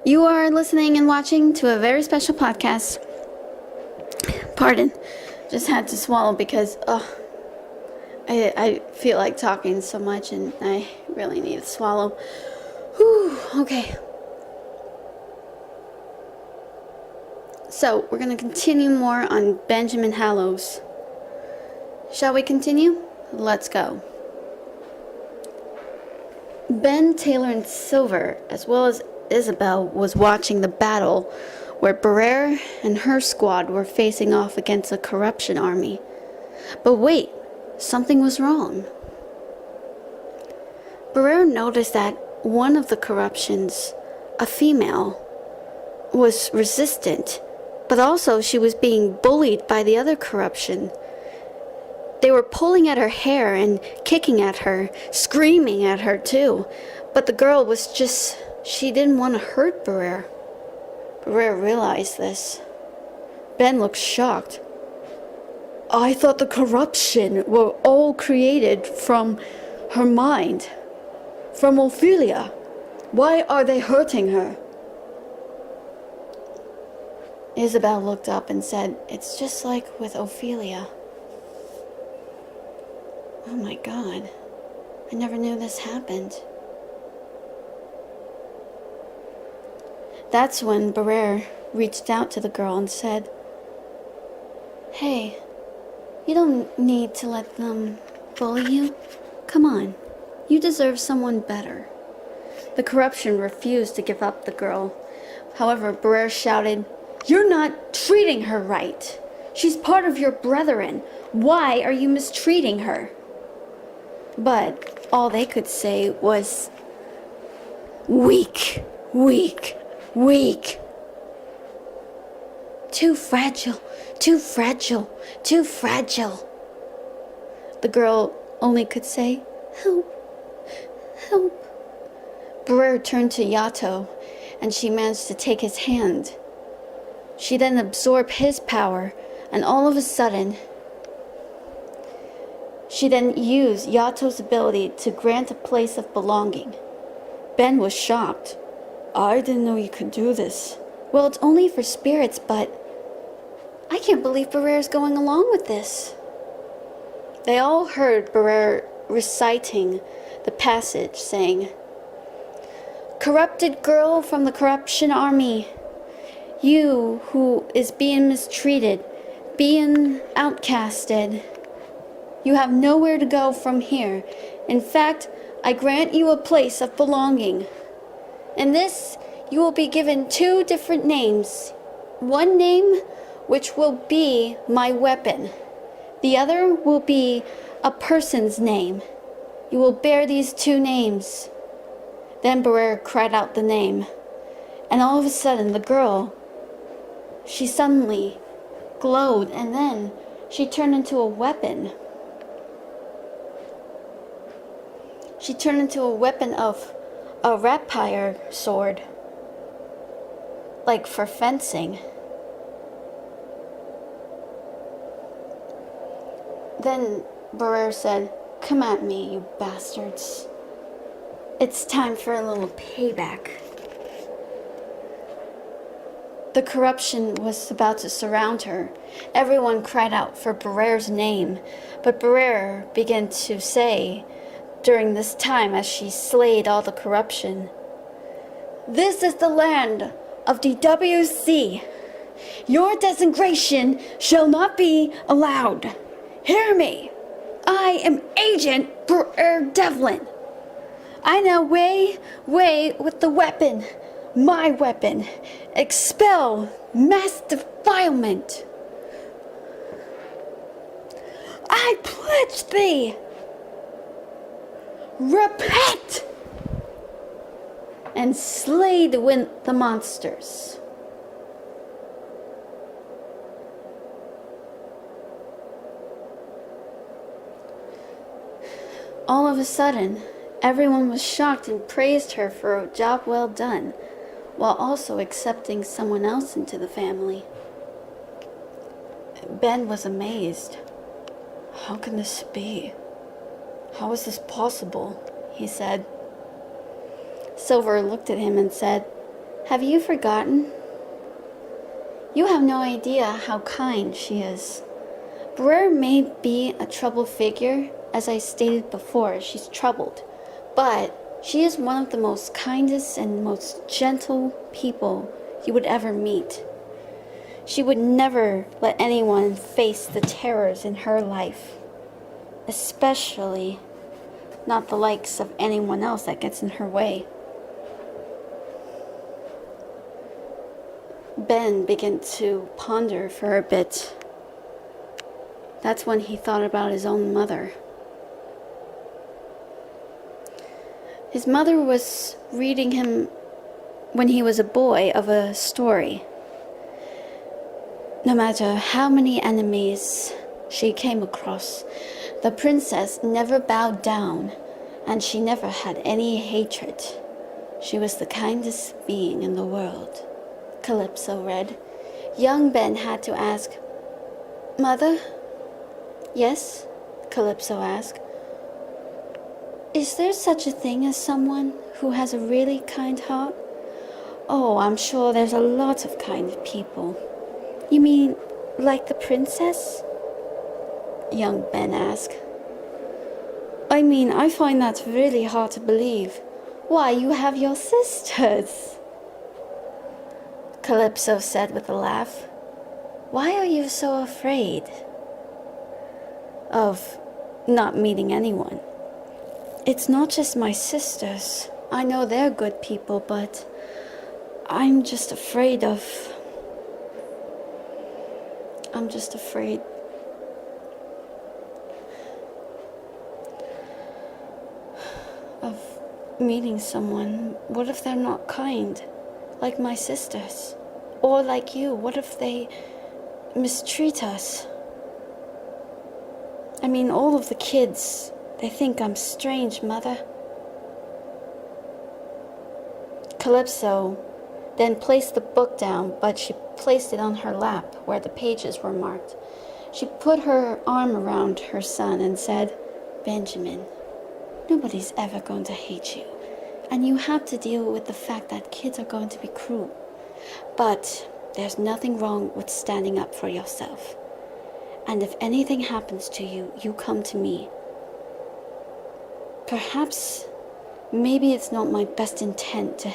You are listening and watching to a very special podcast. Pardon, just had to swallow because I feel like talking so much and I really need to swallow. Whew, okay. So, we're going to continue more on Benjamin Hallows. Shall we continue? Let's go. Ben, Taylor, and Sylver, as well as Isabel, was watching the battle where Barrere and her squad were facing off against a corruption army. But wait, something was wrong. Barrere noticed that one of the corruptions, a female, was resistant, but also she was being bullied by the other corruption. They were pulling at her hair and kicking at her, screaming at her too. But the girl was just, she didn't want to hurt Barrere. Barrere realized this. Ben looked shocked. I thought the corruption were all created from her mind, from Ophelia. Why are they hurting her? Isabel looked up and said, it's just like with Ophelia. Oh my God, I never knew this happened. That's when Barrere reached out to the girl and said, hey, you don't need to let them bully you. Come on, you deserve someone better. The corruption refused to give up the girl. However, Barrere shouted, you're not treating her right. She's part of your brethren. Why are you mistreating her? But all they could say was, weak, weak, weak. Too fragile, too fragile, too fragile. The girl only could say, help, help. Barrere turned to Yato, and she managed to take his hand. She then absorbed his power, and all of a sudden, she then used Yato's ability to grant a place of belonging. Ben was shocked. I didn't know you could do this. Well, it's only for spirits, but I can't believe Barrere's going along with this. They all heard Barrere reciting the passage, saying, corrupted girl from the corruption army, you who is being mistreated, being outcasted, you have nowhere to go from here. In fact, I grant you a place of belonging. In this, you will be given 2 different names. One name, which will be my weapon. The other will be a person's name. You will bear these 2 names. Then Barrere cried out the name. And all of a sudden, the girl, she suddenly glowed, and then she turned into a weapon. She turned into a weapon of a rapier sword, like for fencing. Then Barrere said, come at me, you bastards. It's time for a little payback. The corruption was about to surround her. Everyone cried out for Barrere's name, but Barrere began to say, during this time as she slayed all the corruption, this is the land of the WC. Your desecration shall not be allowed. Hear me. I am Agent Barrere Devlin. I now weigh with the weapon, my weapon, expel mass defilement. I pledge thee. Repent! And slay the monsters. All of a sudden, everyone was shocked and praised her for a job well done, while also accepting someone else into the family. Ben was amazed. How can this be? How is this possible? He said. Sylver looked at him and said, Have you forgotten? You have no idea how kind she is. Brer may be a troubled figure, as I stated before, she's troubled, but she is one of the most kindest and most gentle people you would ever meet. She would never let anyone face the terrors in her life, especially not the likes of anyone else that gets in her way. Ben began to ponder for a bit. That's when he thought about his own mother. His mother was reading him, when he was a boy, of a story. No matter how many enemies she came across, the princess never bowed down, and she never had any hatred. She was the kindest being in the world, Calypso read. Young Ben had to ask, "Mother?" "Yes?" Calypso asked. "Is there such a thing as someone who has a really kind heart?" "Oh, I'm sure there's a lot of kind people." "You mean like the princess?" young Ben asked. "I mean, I find that really hard to believe. Why, you have your sisters," Calypso said with a laugh. "Why are you so afraid of not meeting anyone?" "It's not just my sisters. I know they're good people, but I'm just afraid of meeting someone. What if they're not kind, like my sisters? Or like you, what if they mistreat us? I mean, all of the kids, they think I'm strange, Mother." Calypso then placed the book down, but she placed it on her lap where the pages were marked. She put her arm around her son and said, "Benjamin, nobody's ever going to hate you, and you have to deal with the fact that kids are going to be cruel. But there's nothing wrong with standing up for yourself. And if anything happens to you, you come to me. Perhaps, maybe it's not my best intent to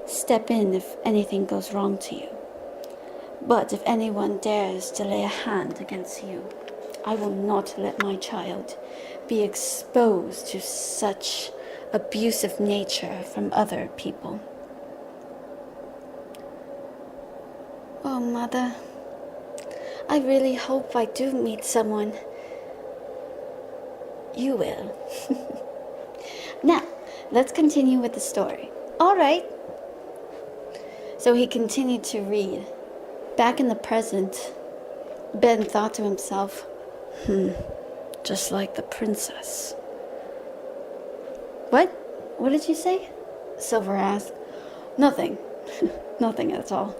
step in if anything goes wrong to you. But if anyone dares to lay a hand against you, I will not let my child be exposed to such abusive nature from other people." "Oh, Mother, I really hope I do meet someone." "You will." Now, let's continue with the story. All right. So he continued to read. Back in the present, Ben thought to himself, just like the princess. "What? What did you say?" Sylver asked. "Nothing. Nothing at all."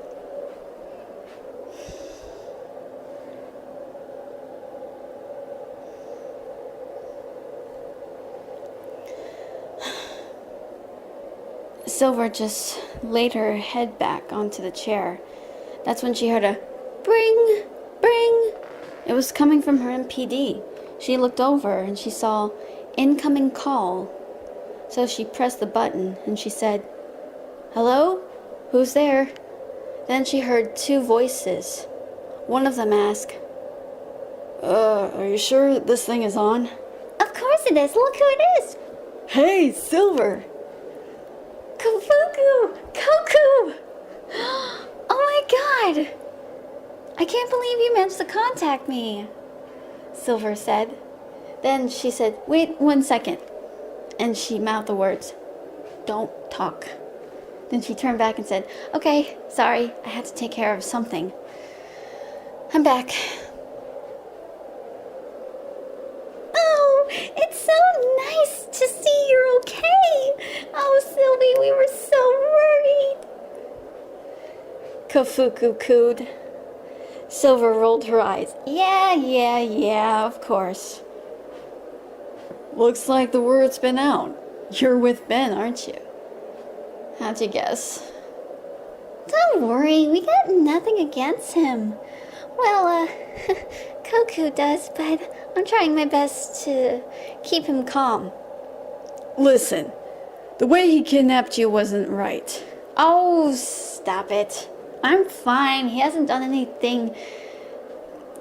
Sylver just laid her head back onto the chair. That's when she heard a bring, bring. It was coming from her MPD. She looked over and she saw incoming call. So she pressed the button and she said, "Hello? Who's there?" Then she heard two voices. One of them asked, "Are you sure this thing is on?" "Of course it is. Look who it is." "Hey, Sylver." "Kafuku! Koku! Oh my god! I can't believe you managed to contact me," Sylver said. Then she said, "Wait 1 second." And she mouthed the words, "Don't talk." Then she turned back and said, "Okay, sorry, I had to take care of something. I'm back." "Oh, it's so nice to see you're okay. Oh, Sylvie, we were so worried." Kafuku cooed. Sylver rolled her eyes. Yeah, of course. "Looks like the word's been out. You're with Ben, aren't you?" "How'd you guess?" Don't worry, we got nothing against him. Well, Koku does, but I'm trying my best to keep him calm. Listen, the way he kidnapped you wasn't right. Oh, stop it. I'm fine. He hasn't done anything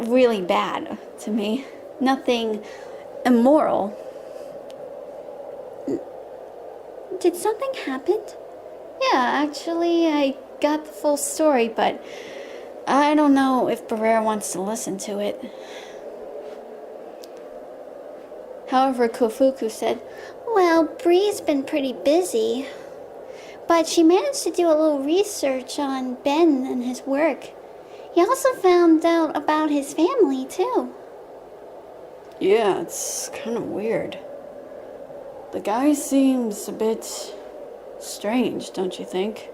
really bad to me. Nothing immoral. Did something happen? Yeah, actually, I got the full story, but I don't know if Barrera wants to listen to it. However, Kofuku said, well, Bree's been pretty busy, but she managed to do a little research on Ben and his work. He also found out about his family, too. Yeah, it's kind of weird. The guy seems a bit strange, don't you think?